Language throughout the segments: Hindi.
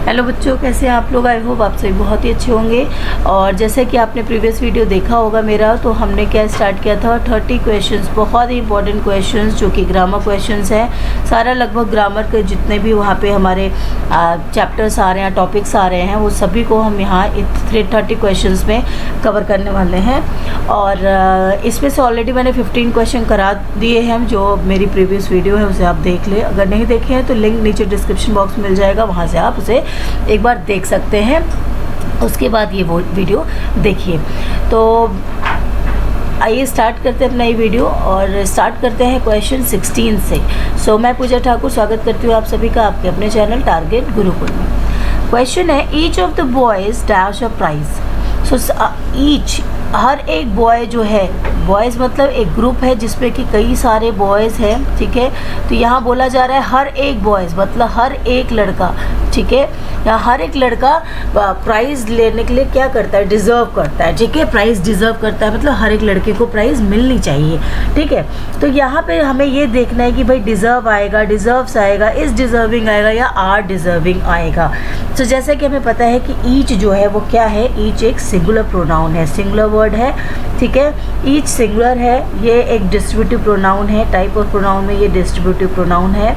हेलो बच्चों, कैसे हैं आप लोग। आई होप आप सभी बहुत ही अच्छे होंगे। और जैसे कि आपने प्रीवियस वीडियो देखा होगा मेरा, तो हमने क्या स्टार्ट किया था 30 क्वेश्चंस, बहुत ही इंपॉर्टेंट क्वेश्चंस जो कि ग्रामर क्वेश्चंस हैं। सारा लगभग ग्रामर के जितने भी वहाँ पे हमारे चैप्टर्स आ रहे हैं, टॉपिक्स आ रहे हैं, वो सभी को हम यहाँ 30 क्वेश्चंस में कवर करने वाले हैं। और इसमें से ऑलरेडी मैंने 15 क्वेश्चन करा दिए हैं। जो मेरी प्रीवियस वीडियो है उसे आप देख लें। अगर नहीं देखे हैं तो लिंक नीचे डिस्क्रिप्शन बॉक्स मिल जाएगा, वहाँ से आप उसे एक बार देख सकते हैं। उसके बाद ये वो वीडियो देखिए। तो आइए स्टार्ट करते हैं अपना ये वीडियो और स्टार्ट करते हैं क्वेश्चन 16 से। सो मैं पूजा ठाकुर स्वागत करती हूँ आप सभी का आपके अपने चैनल टारगेट गुरुकुल में। क्वेश्चन है, each of the boys dash a prize. So each, हर एक बॉय जो है, बॉयज़ मतलब एक ग्रुप है जिसमें कि कई सारे बॉयज़ हैं, ठीक है। तो यहाँ बोला जा रहा है हर एक बॉयज़ मतलब हर एक लड़का, ठीक है। यहाँ हर एक लड़का प्राइज़ लेने के लिए क्या करता है, डिज़र्व करता है, ठीक है। प्राइज़ डिज़र्व करता है मतलब हर एक लड़के को प्राइज़ मिलनी चाहिए, ठीक है। तो यहाँ पे हमें ये देखना है कि भाई डिज़र्व आएगा, डिज़र्व्स आएगा, इज़ डिज़र्विंग आएगा या आर डिज़र्विंग आएगा। तो जैसे कि हमें पता है कि ईच जो है वो क्या है, ईच एक सिंगुलर प्रोनाउन है, सिंगुलर वर्ड है, ठीक है। ईच सिंगुलर है, ये एक डिस्ट्रीब्यूटिव प्रोनाउन है, टाइप ऑफ प्रोनाउन में ये डिस्ट्रीब्यूटिव प्रोनाउन है।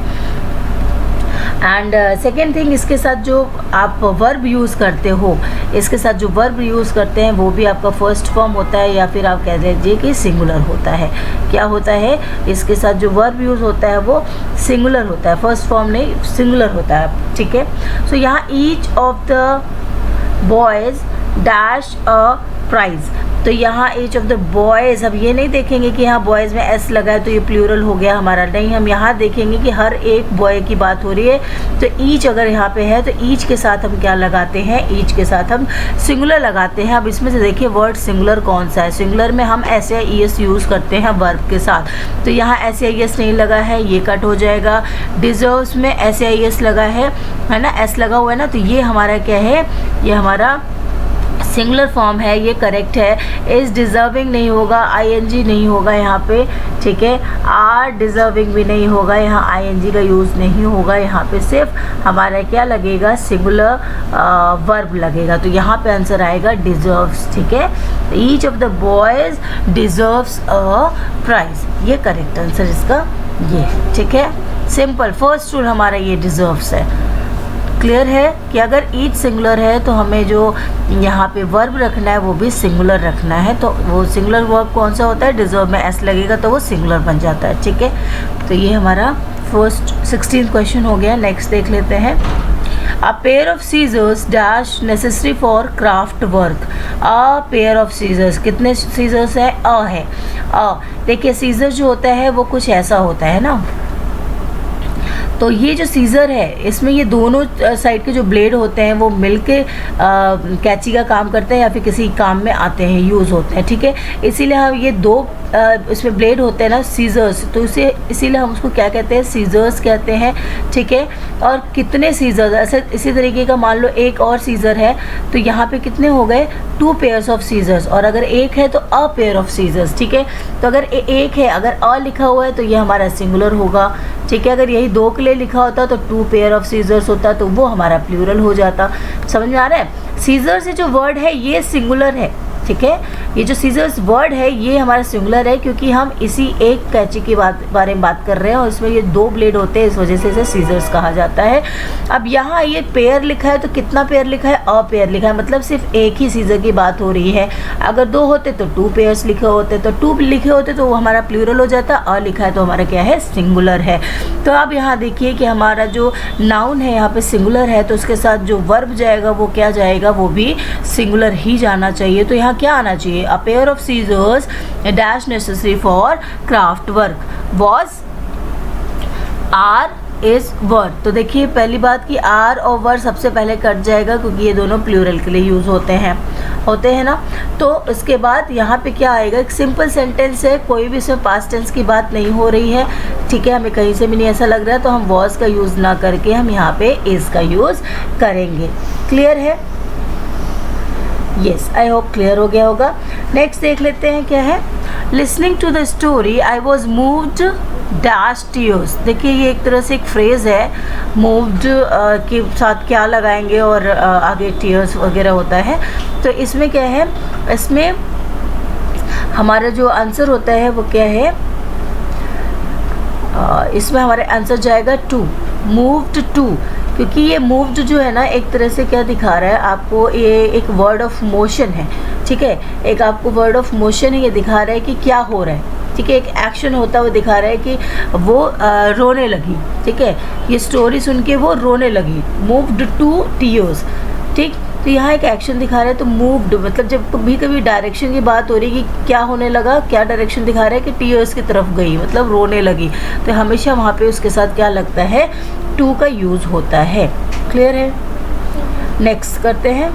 एंड सेकेंड थिंग, इसके साथ जो आप वर्ब यूज़ करते हो, इसके साथ जो वर्ब यूज़ करते हैं वो भी आपका फर्स्ट फॉर्म होता है, या फिर आप कह दीजिए कि सिंगुलर होता है। क्या होता है, इसके साथ जो वर्ब यूज़ होता है वो सिंगुलर होता है, फर्स्ट फॉर्म नहीं, सिंगुलर होता है, ठीक है। सो यहाँ each of the boys dash a price. तो यहाँ ईच ऑफ द बॉयज़, हम ये नहीं देखेंगे कि यहाँ बॉयज़ में एस लगा है तो ये प्लूरल हो गया हमारा, नहीं। हम यहाँ देखेंगे कि हर एक बॉय की बात हो रही है। तो ईच अगर यहाँ पे है तो ईच के साथ हम क्या लगाते हैं, ईच के साथ हम सिंगुलर लगाते हैं। अब इसमें से देखिए वर्ड सिंगुलर कौन सा है। सिंगुलर में हम एस या ई एस यूज़ करते हैं वर्ब के साथ। तो यहाँ एस या ई एस नहीं लगा है, ये कट हो जाएगा। डिज़र्व्स में एस या ई एस लगा है ना, एस लगा हुआ है ना, तो ये हमारा क्या है, ये हमारा सिंगुलर फॉर्म है, ये करेक्ट है। इज़ डिज़र्विंग नहीं होगा, आईएनजी नहीं होगा यहाँ पे, ठीक है। आर डिज़र्विंग भी नहीं होगा, यहाँ आईएनजी का यूज़ नहीं होगा। यहाँ पे सिर्फ हमारा क्या लगेगा, सिंगुलर वर्ब लगेगा। तो यहाँ पे आंसर आएगा डिज़र्व्स, ठीक है। Each of the boys deserves a price, ये करेक्ट आंसर इसका ये, ठीक है। सिंपल फर्स्ट रूल हमारा ये डिज़र्व्स है। क्लियर है कि अगर ईच सिंगुलर है तो हमें जो यहाँ पे वर्ब रखना है वो भी सिंगुलर रखना है। तो वो सिंगुलर वर्ब कौन सा होता है, डिज़र्व में एस लगेगा तो वो सिंगुलर बन जाता है, ठीक है। तो ये हमारा फर्स्ट 16th क्वेश्चन हो गया। नेक्स्ट देख लेते हैं। A pair of scissors dash necessary for craft work. A pair of scissors, कितने सीजर्स है, अ है। देखिए सीजर जो होता है वो कुछ ऐसा होता है ना, तो ये जो सीज़र है इसमें ये दोनों साइड के जो ब्लेड होते हैं वो मिलके कैंची का काम करते हैं या फिर किसी काम में आते हैं, यूज़ होते हैं, ठीक है। इसीलिए हम ये दो इसमें ब्लेड होते हैं ना, सीज़र्स, तो इसीलिए हम उसको क्या कहते हैं, सीज़र्स कहते हैं, ठीक है। और कितने सीज़र्स, ऐसे इसी तरीके का मान लो एक और सीज़र है तो यहाँ पे कितने हो गए, 2 पेयर्स ऑफ सीज़र्स। और अगर एक है तो अ पेयर ऑफ सीज़र्स, ठीक है। तो अगर एक है, अगर अ लिखा हुआ है तो ये हमारा सिंगुलर होगा, ठीक है। अगर यही 2 के लिए लिखा होता तो 2 पेयर ऑफ सीज़र्स होता तो वो हमारा प्लूरल हो जाता। समझ में आ रहा है। सीज़र से जो वर्ड है ये सिंगुलर है, ठीक है। ये जो सीजर्स वर्ड है ये हमारा सिंगुलर है क्योंकि हम इसी एक कैंची की बारे में बात कर रहे हैं और इसमें ये 2 ब्लेड होते हैं, इस वजह से इसे सीजर्स कहा जाता है। अब यहाँ ये पेयर लिखा है तो कितना पेयर लिखा है, अ पेयर लिखा है, मतलब सिर्फ एक ही सीजर की बात हो रही है। अगर 2 होते तो 2 पेयर्स लिखे होते, तो 2 लिखे होते तो वो हमारा प्लूरल हो जाता। अ लिखा है तो हमारा क्या है, सिंगुलर है। तो अब यहाँ देखिए कि हमारा जो नाउन है यहाँ पे सिंगुलर है तो उसके साथ जो वर्ब जाएगा वो क्या जाएगा, वो भी सिंगुलर ही जाना चाहिए। तो यहाँ क्या आना चाहिए, a pair of scissors dash necessary for craft work was or is word. तो देखिए पहली बात कि आर और वर्ड सबसे पहले कट जाएगा क्योंकि ये दोनों प्लूरल के लिए यूज़ होते हैं ना। तो इसके बाद यहाँ पे क्या आएगा, एक सिंपल सेंटेंस है, कोई भी इसमें पास्ट टेंस की बात नहीं हो रही है, ठीक है। हमें कहीं से भी नहीं ऐसा लग रहा है तो हम वॉज का यूज़ ना करके हम यहाँ पे इज़ का यूज़ करेंगे। क्लियर है, येस, आई होप क्लियर हो गया होगा। नेक्स्ट देख लेते हैं क्या है। Listening to the story I was moved dash tears. देखिए ये एक तरह से एक फ्रेज़ है, मूव्ड के साथ क्या लगाएंगे और आगे टीयर्स वगैरह होता है। तो इसमें क्या है, इसमें हमारा जो आंसर होता है वो क्या है, इसमें हमारा आंसर जाएगा टू, मूव्ड टू। क्योंकि ये मूव्ड जो है ना, एक तरह से क्या दिखा रहा है आपको, ये एक वर्ड ऑफ मोशन है, ठीक है, एक आपको वर्ड ऑफ मोशन है, ये दिखा रहा है कि क्या हो रहा है, ठीक है, एक एक्शन होता हुआ दिखा रहा है कि वो रोने लगी, ठीक है, ये स्टोरी सुन के वो रोने लगी, मूव्ड टू टीयर्स, ठीक। तो यहाँ एक एक्शन दिखा रहा है, तो मूव्ड मतलब जब भी कभी डायरेक्शन की बात हो रही है कि क्या होने लगा, क्या डायरेक्शन दिखा रहा है कि टीयर्स की तरफ गई, मतलब रोने लगी, तो हमेशा वहाँ पे उसके साथ क्या लगता है, टू का यूज़ होता है। क्लियर है? नेक्स्ट करते हैं।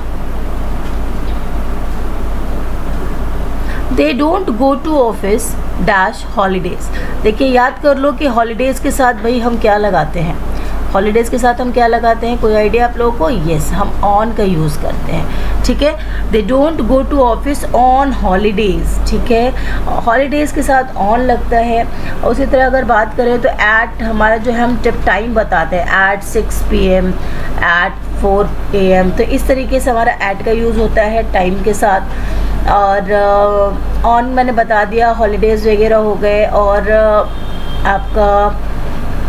They don't go to office dash holidays. देखिए याद कर लो कि हॉलीडेज़ के साथ भाई हम क्या लगाते हैं, हॉलीडेज़ के साथ हम क्या लगाते हैं, कोई आइडिया आप लोगों को? यस, हम ऑन का यूज़ करते हैं, ठीक है। They don't go to office on holidays, ठीक है, हॉलीडेज़ के साथ ऑन लगता है। उसी तरह अगर बात करें तो एट हमारा जो है, हम जब टाइम बताते हैं एट 6 PM, एट 4 AM, तो इस तरीके से हमारा एट का यूज़ होता है टाइम के साथ। और ऑन मैंने बता दिया, हॉलीडेज़ वगैरह हो गए। और आपका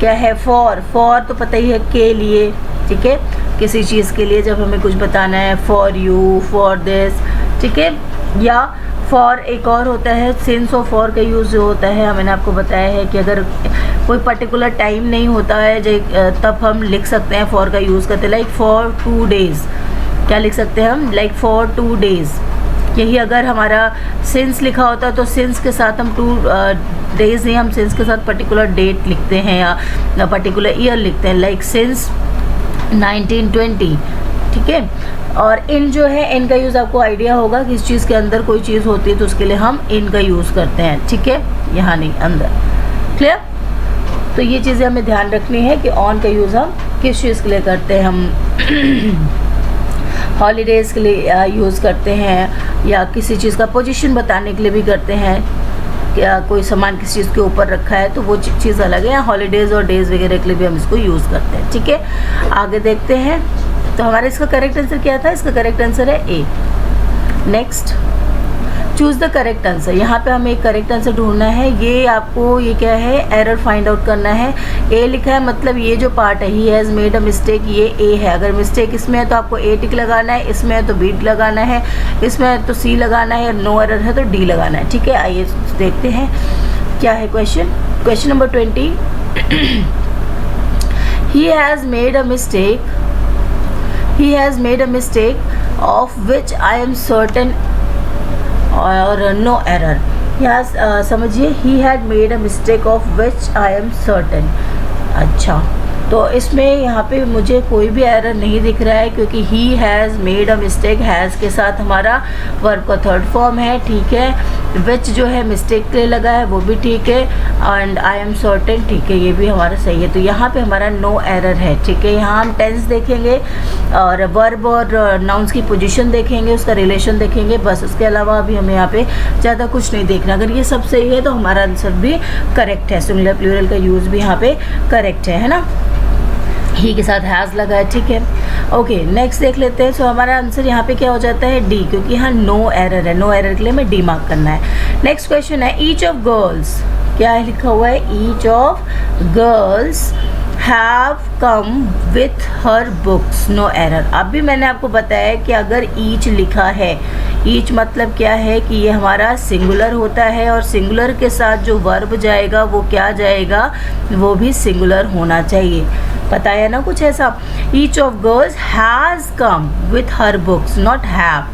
क्या है, फॉर तो पता ही है, के लिए, ठीक है, किसी चीज़ के लिए जब हमें कुछ बताना है, फॉर यू, फॉर दिस, ठीक है। या फॉर एक और होता है, सिंस और फॉर का यूज़ जो होता है, मैंने आपको बताया है कि अगर कोई पर्टिकुलर टाइम नहीं होता है तब हम लिख सकते हैं फॉर का यूज़ करते हैं, लाइक फॉर 2 days। क्या लिख सकते हैं हम, लाइक फॉर 2 days। यही अगर हमारा सिंस लिखा होता है तो सिंस के साथ हम 2 days नहीं, हम सिंस के साथ पर्टिकुलर डेट लिखते हैं या पर्टिकुलर ईयर लिखते हैं, लाइक सिंस 1920, ठीक है। और इन जो है, इन का यूज़ आपको आइडिया होगा कि इस चीज़ के अंदर कोई चीज़ होती है तो उसके लिए हम इन का यूज़ करते हैं, ठीक है, यहाँ नहीं, अंदर। क्लियर? तो ये चीज़ें हमें ध्यान रखनी है कि ऑन का यूज़ हम किस चीज़ के लिए करते हैं, हम हॉलीडेज़ के लिए यूज़ करते हैं, या किसी चीज़ का पोजीशन बताने के लिए भी करते हैं, या कोई सामान किसी चीज़ के ऊपर रखा है तो वो चीज़ अलग है। हॉलीडेज़ और डेज़ वगैरह के लिए भी हम इसको यूज़ करते हैं, ठीक है। आगे देखते हैं, तो हमारा इसका करेक्ट आंसर क्या था, इसका करेक्ट आंसर है A. Next, choose the correct answer. यहाँ पे हमें एक करेक्ट आंसर ढूंढना है। ये आपको, ये क्या है, एरर फाइंड आउट करना है। ए लिखा है मतलब ये जो पार्ट है, he has made a mistake, ये ए है। अगर मिस्टेक इसमें है तो आपको ए टिक लगाना है, इसमें है तो बी लगाना है, इसमें है तो सी लगाना है, नो एरर है तो डी लगाना है, ठीक है। आइए देखते हैं क्या है question. Question number 20, he has made a mistake, he has made a mistake of which I am certain और no error। यहाँ समझिए, he had made a mistake of which I am certain। अच्छा, तो इसमें यहाँ पे मुझे कोई भी एरर नहीं दिख रहा है क्योंकि he has made a mistake, has के साथ हमारा वर्ब का थर्ड फॉर्म है, ठीक है। which जो है मिस्टेक के लिए लगा है वो भी ठीक है, एंड आई एम सर्टेन, ठीक है, ये भी हमारा सही है। तो यहाँ पे हमारा नो एरर है, ठीक है। यहाँ हम टेंस देखेंगे और वर्ब और नाउन्स की पोजीशन देखेंगे, उसका रिलेशन देखेंगे, बस। उसके अलावा अभी हमें यहाँ पे ज़्यादा कुछ नहीं देखना। अगर ये सब सही है तो हमारा आंसर भी करेक्ट है, सिंगुलर प्लूरल का यूज़ भी यहाँ पे करेक्ट है ना। ही के साथ हैज़ लगा है, ठीक है। ओके, नेक्स्ट देख लेते हैं। सो हमारा आंसर यहाँ पे क्या हो जाता है, डी, क्योंकि यहाँ नो एरर है। नो एरर के लिए हमें डी मार्क करना है। नेक्स्ट क्वेश्चन है, ईच ऑफ गर्ल्स, क्या है लिखा हुआ है, each of girls have come with her books, no error. अभी मैंने आपको बताया कि अगर ईच लिखा है, ईच मतलब क्या है कि ये हमारा सिंगुलर होता है और सिंगुलर के साथ जो वर्ब जाएगा वो क्या जाएगा, वो भी सिंगुलर होना चाहिए। पता है ना कुछ ऐसा। Each of girls has come with her books, not have,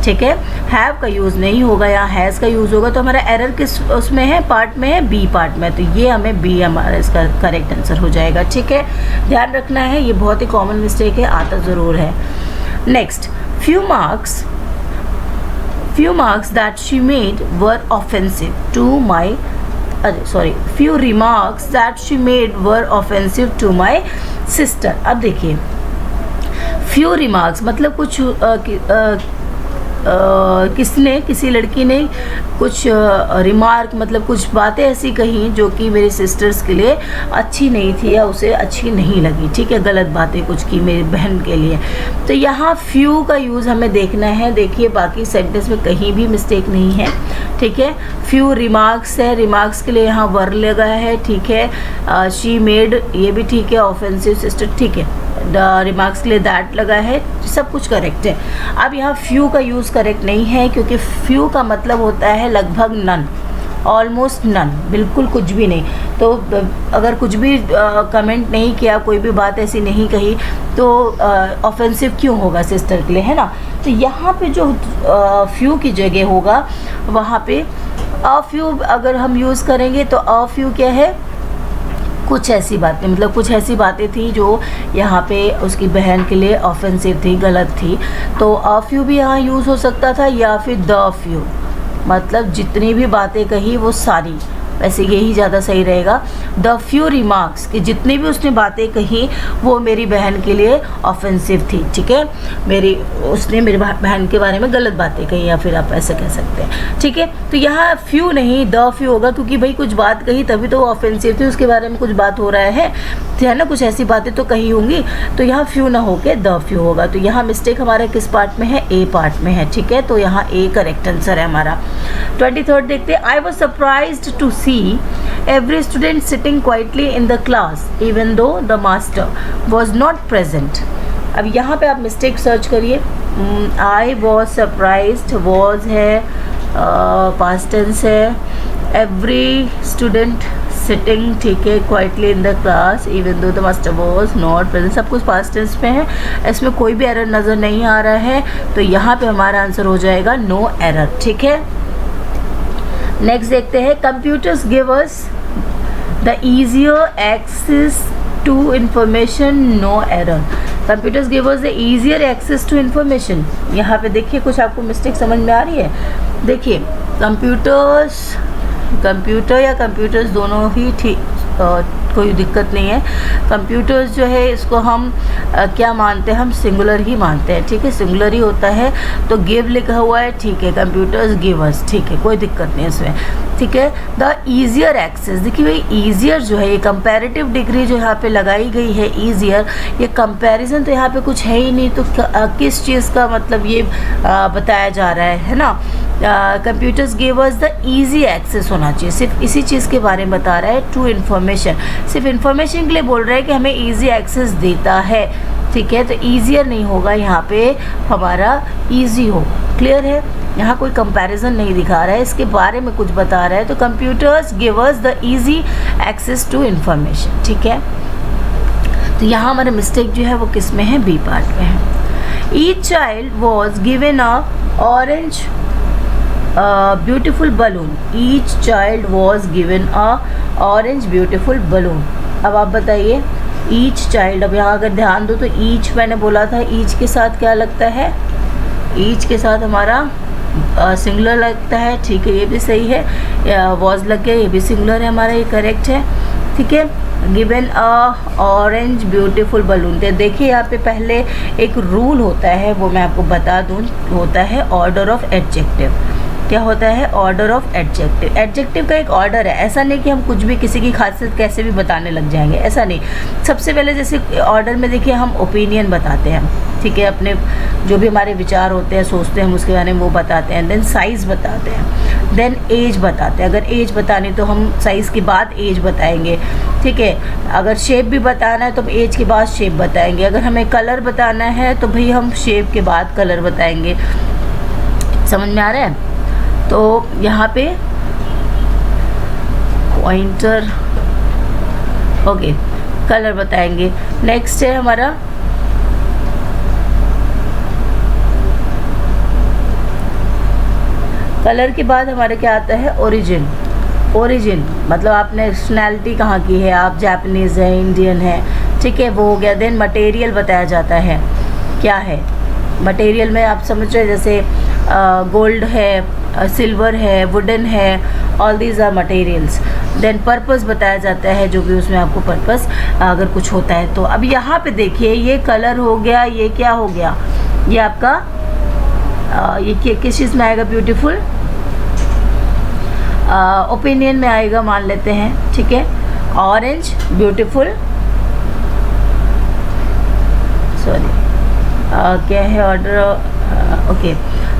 ठीक है। हैव का यूज़ नहीं होगा, यहाँ हैज़ का यूज़ होगा। तो हमारा एरर किस उसमें है, पार्ट में है, बी पार्ट में। तो ये हमें बी हमारा इसका करेक्ट आंसर हो जाएगा, ठीक है। ध्यान रखना है, ये बहुत ही कॉमन मिस्टेक है, आता ज़रूर है। Next, few marks that she made were offensive to my few remarks that she made were offensive to my sister। अब देखिए, few remarks मतलब कुछ किसी लड़की ने कुछ रिमार्क मतलब कुछ बातें ऐसी कही जो कि मेरी सिस्टर्स के लिए अच्छी नहीं थी या उसे अच्छी नहीं लगी, ठीक है, गलत बातें कुछ की मेरी बहन के लिए। तो यहाँ फ्यू का यूज़ हमें देखना है। देखिए बाकी सेंटेंस में कहीं भी मिस्टेक नहीं है, ठीक है। फ्यू रिमार्क्स है, रिमार्क्स के लिए यहाँ वर लगा है, ठीक है। शी मेड, ये भी ठीक है। ऑफेंसिव सिस्टर, ठीक है। रिमार्क्स के लिए दैट लगा है, सब कुछ करेक्ट है। अब यहाँ फ्यू का यूज़ करेक्ट नहीं है क्योंकि फ्यू का मतलब होता है लगभग नन, ऑलमोस्ट नन, बिल्कुल कुछ भी नहीं। तो अगर कुछ भी कमेंट नहीं किया, कोई भी बात ऐसी नहीं कही तो ऑफेंसिव क्यों होगा सिस्टर के लिए, है ना। तो यहाँ पे जो फ्यू की जगह होगा वहाँ पे अ फ्यू अगर हम यूज़ करेंगे तो अ फ्यू क्या है, कुछ ऐसी बातें, मतलब कुछ ऐसी बातें थी जो यहाँ पे उसकी बहन के लिए ऑफेंसिव थी, गलत थी। तो अ फ्यू भी यहाँ यूज़ हो सकता था या फिर द फ्यू, मतलब जितनी भी बातें कही वो सारी, वैसे यही ज़्यादा सही रहेगा। द फ्यू रिमार्क्स, कि जितनी भी उसने बातें कही वो मेरी बहन के लिए ऑफेंसिव थी, ठीक है। उसने मेरी बहन के बारे में गलत बातें कही, या फिर आप ऐसे कह सकते हैं, ठीक है। तो यहाँ फ्यू नहीं द फ्यू होगा क्योंकि भाई कुछ बात कही तभी तो वो ऑफेंसिव थी, उसके बारे में कुछ बात हो रहा है ना, कुछ ऐसी बातें तो कही होंगी। तो यहाँ फ्यू ना होके द फ्यू होगा। तो यहाँ मिस्टेक हमारा किस पार्ट में है, ए पार्ट में है, ठीक है। तो यहाँ ए करेक्ट आंसर है हमारा। 23rd देखते हैं। I was surprised to see every student sitting quietly in the class even though the master was not present। अब यहाँ पे आप मिस्टेक सर्च करिए। I was surprised, was है, past tense है, every student sitting, ठीक है, quietly in the class even though the master was not present, सब कुछ past tense में है, इसमें कोई भी एरर नज़र नहीं आ रहा है। तो यहाँ पे हमारा आंसर हो जाएगा नो एरर, ठीक है। नेक्स्ट देखते हैं। Computers give us the easier access to information, no error. Computers give us the easier access to information. यहाँ पे देखिए कुछ आपको मिस्टेक समझ में आ रही है। देखिए कंप्यूटर या कंप्यूटर्स दोनों ही ठीक, कोई दिक्कत नहीं है। कंप्यूटर्स जो है इसको हम क्या मानते हैं, हम सिंगुलर ही मानते हैं, ठीक है, सिंगुलर ही होता है। तो गिव लिखा हुआ है, ठीक है, कंप्यूटर्स गिव अस, ठीक है, कोई दिक्कत नहीं है इसमें, ठीक है। द ईजियर एक्सेस, देखिए भाई ईजियर जो है ये कंपैरेटिव डिग्री जो यहाँ पे लगाई गई है ईजियर, ये कंपैरिजन तो यहाँ पे कुछ है ही नहीं, तो किस चीज़ का मतलब ये बताया जा रहा है ना। Computers give us the easy access होना चाहिए, सिर्फ इसी चीज़ के बारे में बता रहा है, टू इन्फॉर्मेशन, सिर्फ इन्फॉर्मेशन के लिए बोल रहा है कि हमें ईजी एक्सेस देता है, ठीक है। तो ईजियर नहीं होगा यहाँ पे, हमारा ईजी हो, क्लियर है। यहाँ कोई कंपैरिजन नहीं दिखा रहा है, इसके बारे में कुछ बता रहा है। तो computers give us the easy access to information, ठीक है। तो यहाँ हमारा मिस्टेक जो है वो किस में है, बी पार्ट में है। Each child was given a orange beautiful balloon, each child was given a orange beautiful balloon. अब आप बताइए ईच चाइल्ड, अब यहाँ अगर ध्यान दो तो ईच मैंने बोला था, ईच के साथ क्या लगता है, ईच के साथ हमारा सिंगुलर लगता है, ठीक है, ये भी सही है। वॉज लग गया, ये भी सिंगुलर है हमारा, ये करेक्ट है, ठीक है। Given a orange beautiful balloon. तो देखिए यहाँ पे पहले एक रूल होता है, वो मैं आपको बता दूँ, होता है ऑर्डर ऑफ एडजेक्टिव। क्या होता है, ऑर्डर ऑफ एडजेक्टिव। एडजेक्टिव का एक ऑर्डर है, ऐसा नहीं कि हम कुछ भी किसी की खासियत कैसे भी बताने लग जाएंगे, ऐसा नहीं। सबसे पहले जैसे ऑर्डर में देखिए हम ओपिनियन बताते हैं, ठीक है, अपने जो भी हमारे विचार होते हैं, सोचते हैं हम उसके बारे में, वो बताते हैं। देन साइज़ बताते हैं, देन एज बताते हैं। अगर एज बतानी तो हम साइज़ के बाद एज बताएंगे, ठीक है। अगर शेप भी बताना है तो हम एज के बाद शेप बताएंगे। अगर हमें कलर बताना है तो भाई हम शेप के बाद कलर बताएंगे। समझ में आ रहा है। तो यहाँ पे पॉइंटर, ओके, कलर बताएंगे। नेक्स्ट है हमारा कलर के बाद हमारे क्या आता है, ओरिजिन। ओरिजिन मतलब आप नेशनैलिटी कहाँ की है, आप जापानीज़ है, इंडियन है, ठीक है, वो हो गया। देन मटेरियल बताया जाता है, क्या है मटेरियल में, आप समझ रहे, जैसे गोल्ड है, सिल्वर है, वुडन है, all these are materials. Then purpose बताया जाता है, जो भी उसमें आपको पर्पस अगर कुछ होता है तो। अब यहाँ पे देखिए ये कलर हो गया, ये क्या हो गया, ये आपका ये किस चीज़ में आएगा ब्यूटीफुल? ओपिनियन में आएगा, मान लेते हैं, ठीक है। ऑरेंज ब्यूटीफुल, सॉरी क्या है ऑर्डर, ओके।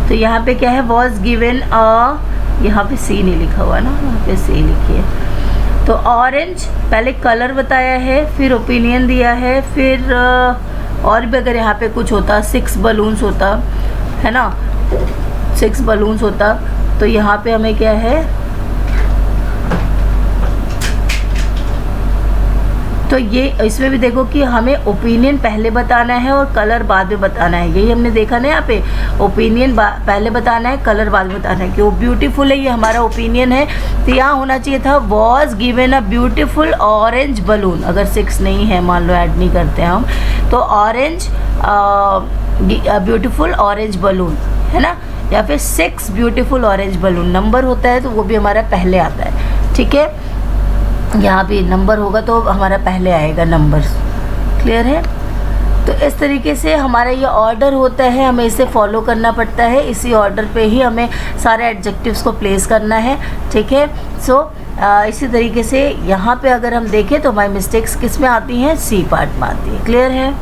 तो यहाँ पे क्या है, वॉज गिवन यहाँ पे सी नहीं लिखा हुआ ना, यहाँ पे सी लिखिए। तो ऑरेंज पहले कलर बताया है, फिर ओपिनियन दिया है, फिर और भी अगर यहाँ पे कुछ होता 6 बलून्स होता है ना, 6 बलून्स होता, तो यहाँ पे हमें क्या है, तो ये इसमें भी देखो कि हमें ओपिनियन पहले बताना है और कलर बाद में बताना है। यही हमने देखा ना, यहाँ पे ओपिनियन पहले बताना है, कलर बाद में बताना है। कि वो ब्यूटीफुल है, ये हमारा ओपिनियन है, तो यहाँ होना चाहिए था was given a beautiful orange balloon. अगर 6 नहीं है, मान लो ऐड नहीं करते हैं हम, तो ऑरेंज ब्यूटीफुल ऑरेंज बलून है ना, या फिर 6 ब्यूटीफुल ऑरेंज बलून। नंबर होता है तो वो भी हमारा पहले आता है, ठीक है। यहाँ भी नंबर होगा तो हमारा पहले आएगा नंबर्स, क्लियर है। तो इस तरीके से हमारा ये ऑर्डर होता है, हमें इसे फॉलो करना पड़ता है, इसी ऑर्डर पे ही हमें सारे एडजेक्टिव्स को प्लेस करना है, ठीक है। सो इसी तरीके से यहाँ पे अगर हम देखें तो हमारी मिस्टेक्स किस में आती हैं, सी पार्ट में आती है, क्लियर है।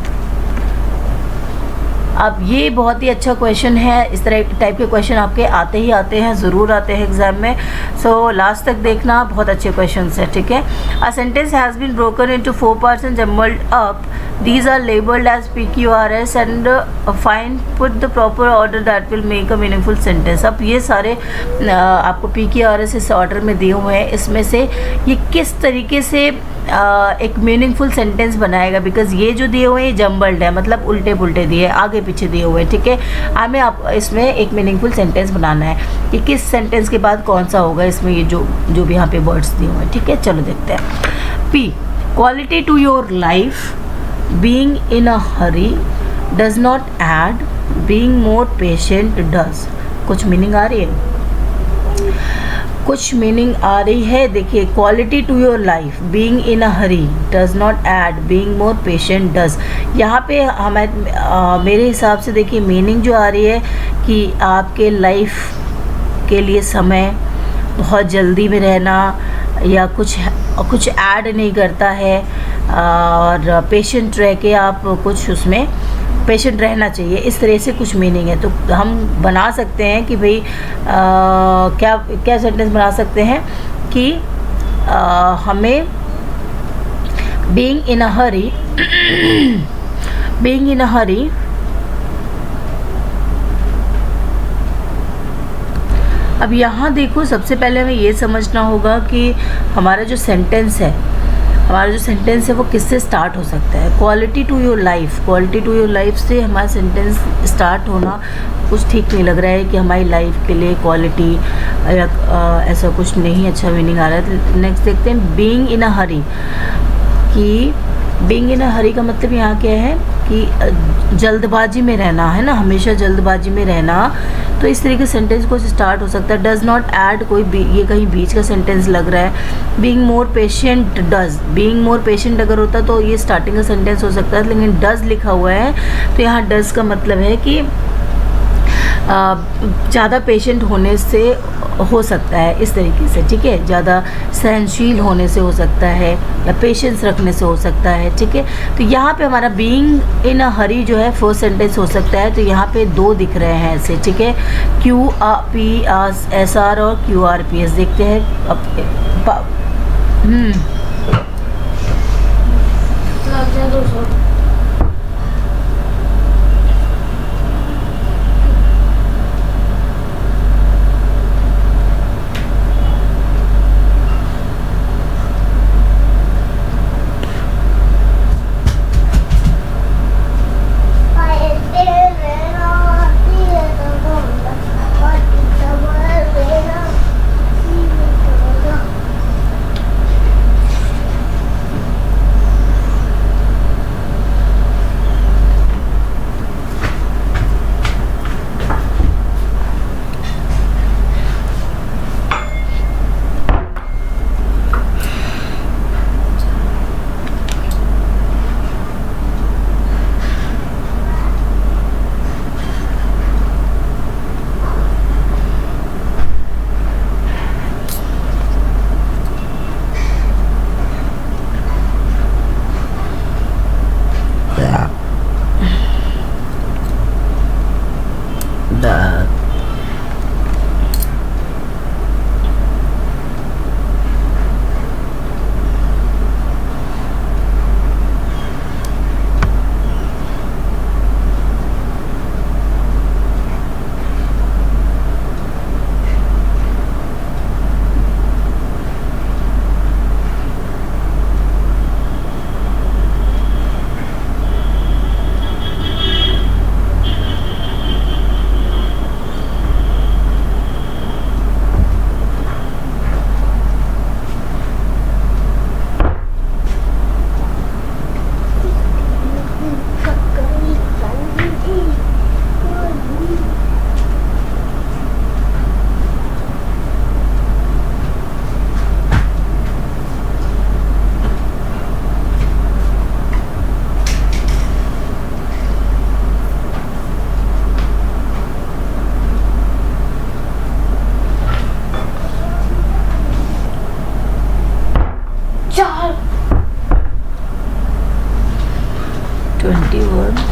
अब ये बहुत ही अच्छा क्वेश्चन है, इस तरह टाइप के क्वेश्चन आपके आते ही आते हैं, ज़रूर आते हैं एग्जाम में। सो लास्ट तक देखना, बहुत अच्छे क्वेश्चन है, ठीक है। A sentence has been broken into 4 parts and jumbled up, these are labeled as PQRS and find put the proper order that will make a meaningful sentence। अब ये सारे आपको PQRS इस ऑर्डर में दिए हुए हैं, इसमें से ये किस तरीके से एक मीनिंगफुल सेंटेंस बनाएगा, बिकॉज ये जो दिए हुए हैं जम्बल्ड है, मतलब उल्टे पुल्टे दिए, आगे पीछे दिए हुए हैं, ठीक है। हमें आप इसमें एक मीनिंगफुल सेंटेंस बनाना है कि किस सेंटेंस के बाद कौन सा होगा इसमें, ये जो भी यहाँ पे वर्ड्स दिए हुए हैं, ठीक है। चलो देखते हैं। P, quality to your life, being in a hurry does not add, being more patient does। कुछ मीनिंग आ रही है, कुछ मीनिंग आ रही है। देखिए, quality to your life, being in a hurry does not add, being more patient does. यहाँ पे हमें मेरे हिसाब से देखिए मीनिंग जो आ रही है कि आपके लाइफ के लिए समय बहुत जल्दी में रहना या कुछ ऐड नहीं करता है, और पेशेंट रह के आप कुछ उसमें पेशेंट रहना चाहिए, इस तरह से कुछ मीनिंग है। तो हम बना सकते हैं कि भाई क्या सेंटेंस बना सकते हैं कि हमें being in a Hari being in a हरी अब यहाँ देखो, सबसे पहले हमें ये समझना होगा कि हमारा जो सेंटेंस है वो किससे स्टार्ट हो सकता है। क्वालिटी टू योर लाइफ से हमारा सेंटेंस स्टार्ट होना कुछ ठीक नहीं लग रहा है कि हमारी लाइफ के लिए क्वालिटी या ऐसा कुछ नहीं अच्छा मीनिंग आ रहा है। नेक्स्ट देखते हैं, बीइंग इन अ हरी, कि बीइंग इन अ हरी का मतलब यहाँ क्या है कि जल्दबाजी में रहना है ना, हमेशा जल्दबाजी में रहना। तो इस तरीके सेंटेंस को स्टार्ट हो सकता है। डज नॉट ऐड, ये कहीं बीच का सेंटेंस लग रहा है। Being more patient does, being more patient अगर होता तो ये स्टार्टिंग का सेंटेंस हो सकता है, लेकिन डज लिखा हुआ है तो यहाँ डज का मतलब है कि ज़्यादा पेशेंट होने से हो सकता है, इस तरीके से, ठीक है। ज़्यादा सहनशील होने से हो सकता है या पेशेंस रखने से हो सकता है, ठीक है। तो यहाँ पे हमारा बीइंग इन अ हरी जो है फर्स्ट सेंटेंस हो सकता है। तो यहाँ पे 2 दिख रहे हैं ऐसे, ठीक है। QRPSR और QRPS देखते हैं अब। dark. चार 21.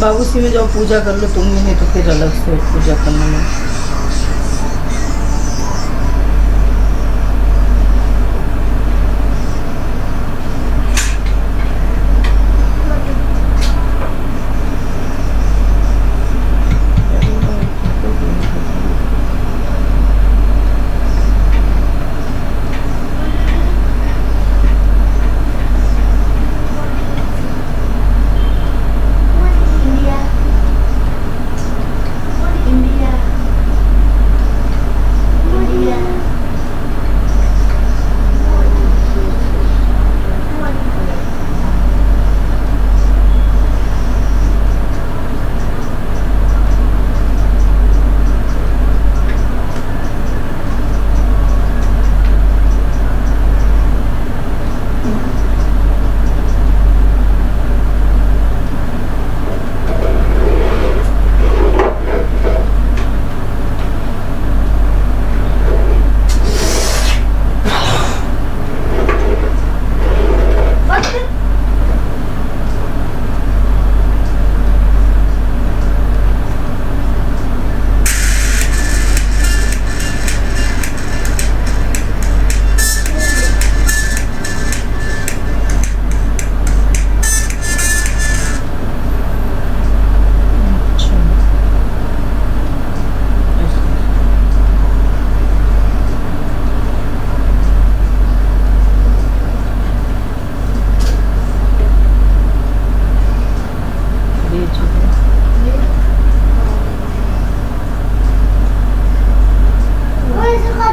बाबूसी में जाओ पूजा कर लो तुम, नहीं तो फिर अलग से पूजा करने में। इंडिया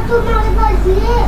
तुम्हारे पास ये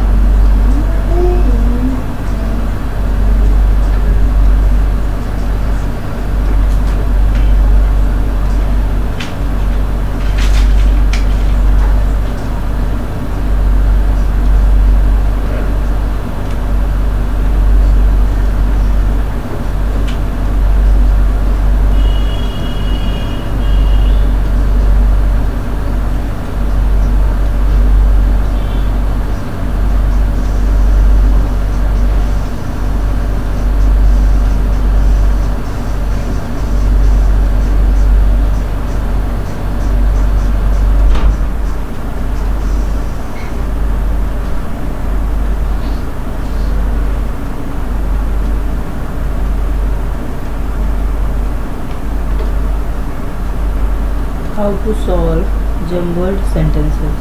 How to solve jumbled sentences.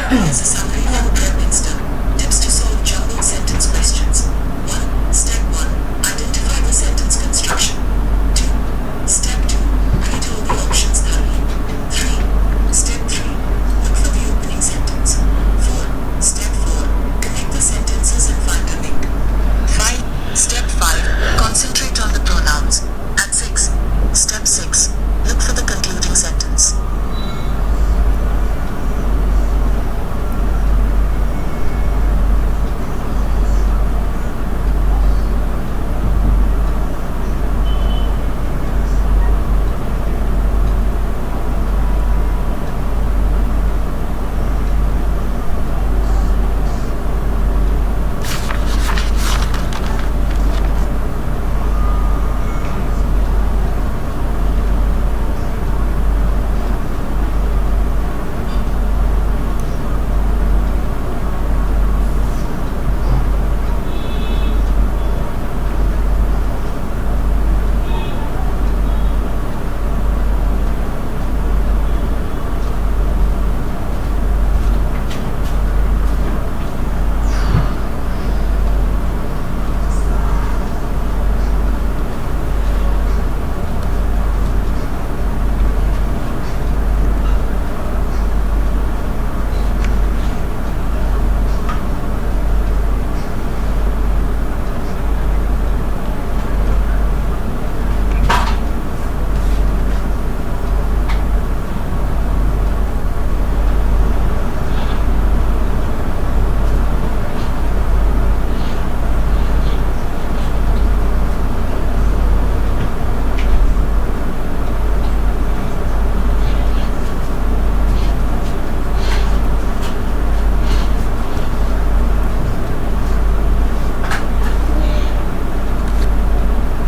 Here's a summary from Bedminster. Tips to solve jumbled sentence questions. 1. Step 1. Identify the sentence construction. 2. Step 2. Read all the options thoroughly. 3. Step 3. Look for the opening sentence. 4. Step 4. Connect the sentences and find a link. 5. Step 5. Concentrate on the pronouns. And 6. Step 6. Look for the concluding sentence.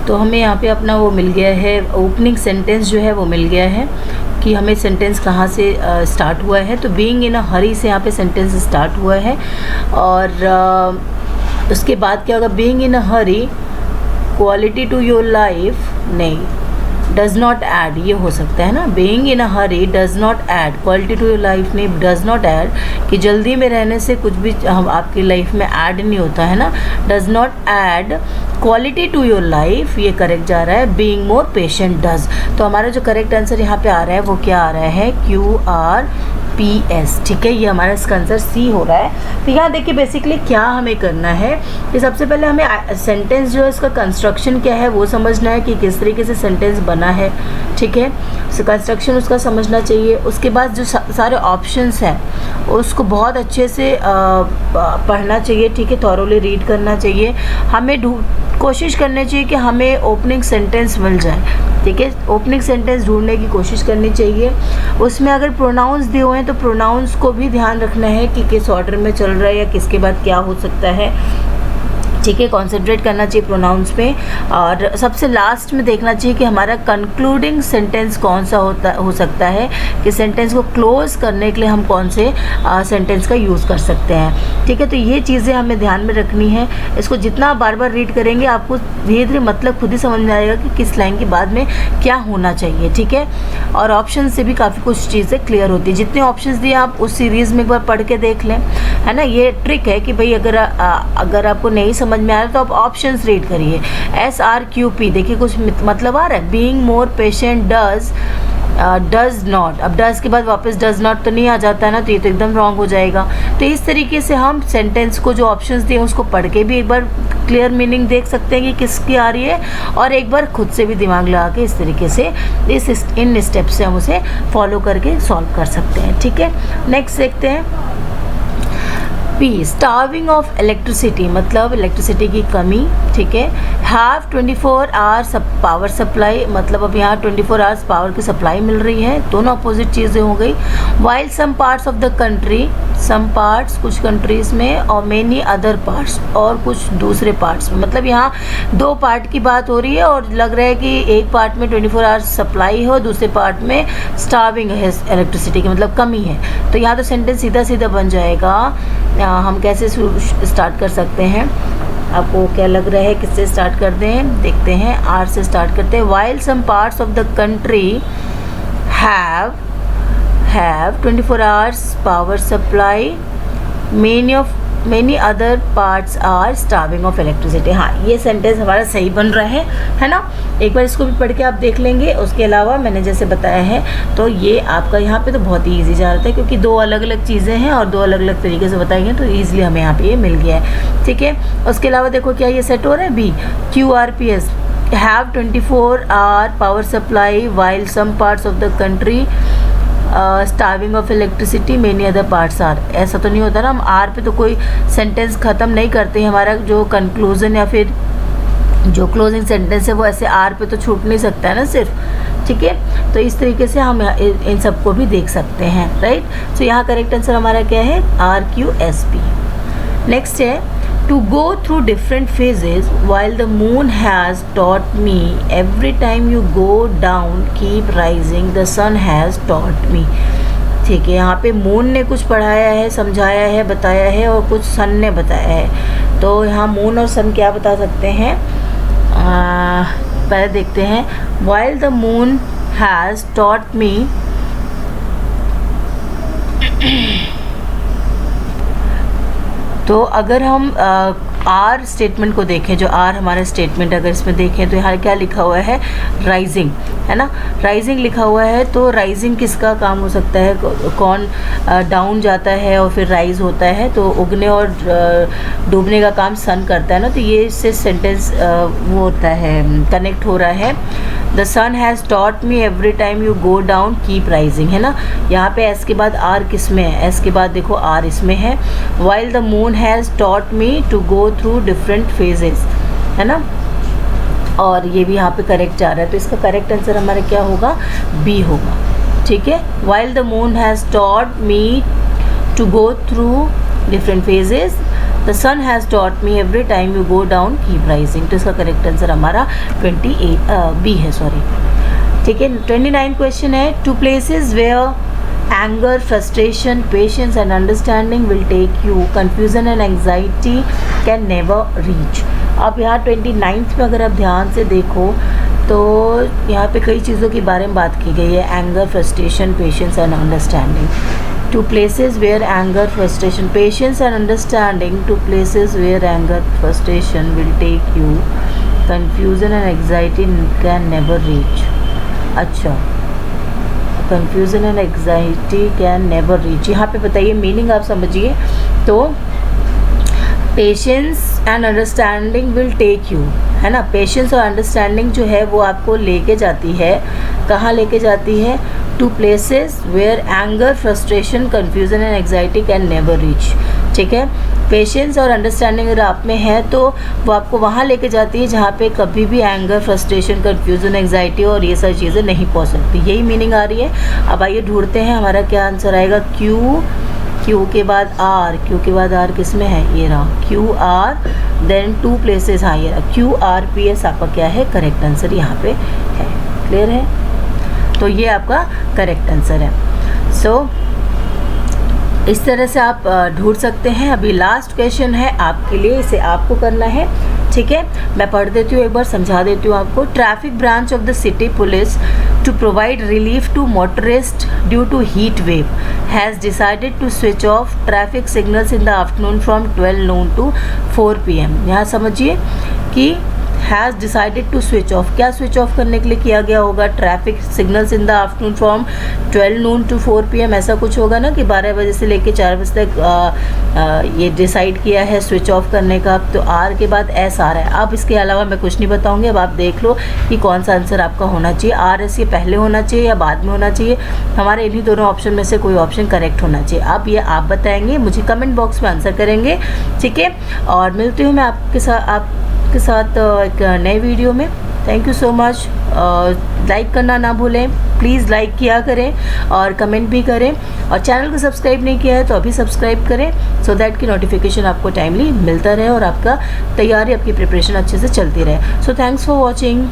तो हमें यहाँ पे अपना वो मिल गया है, ओपनिंग सेंटेंस जो है वो मिल गया है कि हमें सेंटेंस कहाँ से स्टार्ट हुआ है। तो बीइंग इन अ हरी से यहाँ पे सेंटेंस स्टार्ट हुआ है। और उसके बाद क्या होगा, being in a hurry, quality to your life, नहीं, डज़ नॉट ऐड, ये हो सकता है ना। Being in a hurry does not add, quality to your life नहीं, डज़ नॉट ऐड, कि जल्दी में रहने से कुछ भी हम आपकी लाइफ में ऐड नहीं होता है ना। Does not add quality to your life, ये करेक्ट जा रहा है। Being more patient does. तो हमारा जो करेक्ट आंसर यहाँ पे आ रहा है वो क्या आ रहा है, QRPS, ठीक है। ये हमारा इसका आंसर C हो रहा है। तो यहाँ देखिए बेसिकली क्या हमें करना है कि सबसे पहले हमें सेंटेंस जो है इसका कंस्ट्रक्शन क्या है वो समझना है कि किस तरीके से सेंटेंस बना है, ठीक है। सो कंस्ट्रक्शन उसका समझना चाहिए। उसके बाद जो सारे ऑप्शंस हैं उसको बहुत अच्छे से पढ़ना चाहिए, ठीक है, थॉरोली रीड करना चाहिए। हमें कोशिश करनी चाहिए कि हमें ओपनिंग सेंटेंस मिल जाए, ठीक है। ओपनिंग सेंटेंस ढूंढने की कोशिश करनी चाहिए। उसमें अगर प्रोनाउंस दिए हुए हैं तो प्रोनाउंस को भी ध्यान रखना है कि किस ऑर्डर में चल रहा है या किसके बाद क्या हो सकता है, ठीक है। कॉन्सेंट्रेट करना चाहिए प्रोनाउंस पे। और सबसे लास्ट में देखना चाहिए कि हमारा कंक्लूडिंग सेंटेंस कौन सा हो सकता है, कि सेंटेंस को क्लोज करने के लिए हम कौन से सेंटेंस का यूज़ कर सकते हैं, ठीक है। तो ये चीज़ें हमें ध्यान में रखनी है। इसको जितना आप बार बार रीड करेंगे आपको धीरे धीरे मतलब खुद ही समझ में आएगा कि किस लाइन के बाद में क्या होना चाहिए, ठीक है। और ऑप्शन से भी काफ़ी कुछ चीज़ें क्लियर होती है। जितने ऑप्शन दिए आप उस सीरीज़ में एक बार पढ़ के देख लें, है ना। ये ट्रिक है कि भाई अगर आपको नहीं समझ में आ रहा तो आप ऑप्शंस रीड करिए। SRQP देखिए कुछ मतलब आ रहा है। Being more patient does does not, अब डज के बाद वापस डज नॉट तो नहीं आ जाता है ना, तो ये तो एकदम रॉन्ग हो जाएगा। तो इस तरीके से हम सेंटेंस को जो ऑप्शंस दिए उसको पढ़ के भी एक बार क्लियर मीनिंग देख सकते हैं कि किसकी आ रही है, और एक बार खुद से भी दिमाग लगा के इस तरीके से इन स्टेप से हम उसे फॉलो करके सॉल्व कर सकते हैं। ठीक है, नेक्स्ट देखते हैं। पी, स्टार्विंग ऑफ इलेक्ट्रिसिटी, मतलब इलेक्ट्रिसिटी की कमी। ठीक है। हैव 24 आवर्स पावर सप्लाई, मतलब अब यहाँ 24 आवर्स पावर की सप्लाई मिल रही है, दोनों अपोजिट चीज़ें हो गई। While some parts of the country, some parts कुछ कंट्रीज़ में, और मेनी अदर पार्ट्स और कुछ दूसरे पार्ट्स में, मतलब यहाँ दो पार्ट की बात हो रही है और लग रहा है कि एक पार्ट में 24 आवर्स सप्लाई हो, दूसरे पार्ट में स्टार्विंग है इलेक्ट्रिसिटी की, मतलब कमी है। तो यहाँ तो सेंटेंस सीधा सीधा बन जाएगा। हम कैसे स्टार्ट कर सकते हैं, आपको क्या लग रहा है, किससे स्टार्ट करते हैं, देखते हैं। आर से स्टार्ट करते हैं। While some parts of the country have 24 hours power supply, many other parts are starving of electricity. हाँ, ये सेंटेंस हमारा सही बन रहा है ना। एक बार इसको भी पढ़ के आप देख लेंगे। उसके अलावा मैंने जैसे बताया है, तो ये आपका यहाँ पे तो बहुत ही ईजी जा रहा था, क्योंकि दो अलग अलग चीज़ें हैं और दो अलग अलग तरीके से बताई हैं, तो ईजिली हमें यहाँ पे ये मिल गया है। ठीक है, उसके अलावा देखो क्या ये सेट हो रहा है। B, QRPS, have 24 hour power supply while some parts of the country starving of electricity, many other parts are. ऐसा तो नहीं होता ना, हम आर पे तो कोई सेंटेंस ख़त्म नहीं करते। हमारा जो कंक्लूजन या फिर जो क्लोजिंग सेंटेंस है वो ऐसे आर पे तो छूट नहीं सकता है ना सिर्फ। ठीक है, तो इस तरीके से हम इन सबको भी देख सकते हैं, राइट। सो यहाँ करेक्ट आंसर हमारा क्या है, RQSP। नेक्स्ट है, to go through different phases while the moon has taught me every time you go down keep rising the sun has taught me। ठीक है, यहाँ पे मून ने कुछ पढ़ाया है, समझाया है, बताया है, और कुछ सन ने बताया है। तो यहाँ मून और सन क्या बता सकते हैं, पहले देखते हैं। while the moon has taught me, तो अगर हम आर स्टेटमेंट को देखें, जो आर हमारा स्टेटमेंट अगर इसमें देखें, तो यहाँ क्या लिखा हुआ है, राइजिंग, है ना। राइजिंग लिखा हुआ है, तो राइजिंग किसका काम हो सकता है, कौन डाउन जाता है और फिर राइज होता है, तो उगने और डूबने का काम सन करता है ना। तो ये इससे सेंटेंस वो होता है, कनेक्ट हो रहा है। The sun has taught me every time you go down keep rising, है ना। यहाँ पे एस के बाद आर किस में है, एस के बाद देखो आर इसमें है। While the moon has taught me to go through different phases, है ना, और ये भी यहाँ पे करेक्ट जा रहा है। तो इसका करेक्ट आंसर हमारा क्या होगा, बी होगा। ठीक है, while the moon has taught me to go through different phases, the sun has taught me every time you go down keep rising. तो इसका करेक्ट आंसर हमारा 28 बी है, सॉरी। ठीक है, 29 क्वेश्चन है, two places where anger, frustration, patience and understanding will take you, confusion and anxiety can never reach। अब यहाँ 29th में अगर आप ध्यान से देखो तो यहाँ पे कई चीज़ों के बारे में बात की गई है, anger, frustration, patience and understanding. To places where anger, frustration, patience and understanding, to places where anger, frustration will take you, confusion and anxiety can never reach. अच्छा, confusion and anxiety can never reach, यहाँ पे बताइए मीनिंग आप समझिए। तो patience and understanding will take you, है ना। पेशेंस और अंडरस्टैंडिंग जो है वो आपको लेके जाती है, कहाँ लेके जाती है, two places where anger, frustration, confusion and anxiety can never reach. ठीक है, पेशेंस और अंडरस्टैंडिंग अगर आप में है तो वो आपको वहाँ लेके जाती है जहाँ पे कभी भी एंगर, फ्रस्ट्रेशन, कन्फ्यूज़न, एग्जाइटी और ये सारी चीज़ें नहीं पहुँच सकती। यही मीनिंग आ रही है। अब आइए ढूंढते हैं हमारा क्या आंसर आएगा। क्यू के बाद आर, क्यू के बाद आर किस में है, ये रहा QR, देन टू प्लेसेस, हाँ ये रहा QRPS आपका क्या है, करेक्ट आंसर यहाँ पे है। क्लियर है, तो ये आपका करेक्ट आंसर है। सो इस तरह से आप ढूंढ सकते हैं। अभी लास्ट क्वेश्चन है आपके लिए, इसे आपको करना है। ठीक है, मैं पढ़ देती हूँ, एक बार समझा देती हूँ आपको। Traffic branch of the city police to provide relief to motorist due to heat wave has decided to switch off traffic signals in the afternoon from 12 noon to 4 PM। यहाँ समझिए कि has decided to switch off, क्या स्विच ऑफ करने के लिए किया गया होगा? Traffic signals in the afternoon from 12 noon to 4 PM, ऐसा कुछ होगा ना कि 12 बजे से लेके 4 बजे तक ये डिसाइड किया है स्विच ऑफ करने का। तो आर के बाद एस आ रहा है। अब इसके अलावा मैं कुछ नहीं बताऊंगी, अब आप देख लो कि कौन सा आंसर आपका होना चाहिए। आर एस ये पहले होना चाहिए या बाद में होना चाहिए? हमारे इन्हीं दोनों ऑप्शन में से कोई ऑप्शन करेक्ट होना चाहिए। अब ये आप बताएंगे, मुझे कमेंट बॉक्स में आंसर करेंगे, ठीक है। और मिलती हूँ मैं आपके साथ एक नए वीडियो में। Thank you so much. Like करना ना भूलें, प्लीज़ लाइक किया करें और कमेंट भी करें, और चैनल को सब्सक्राइब नहीं किया है तो अभी सब्सक्राइब करें, सो दैट कि नोटिफिकेशन आपको टाइमली मिलता रहे और आपका तैयारी, आपकी प्रिपरेशन अच्छे से चलती रहे। So thanks for watching.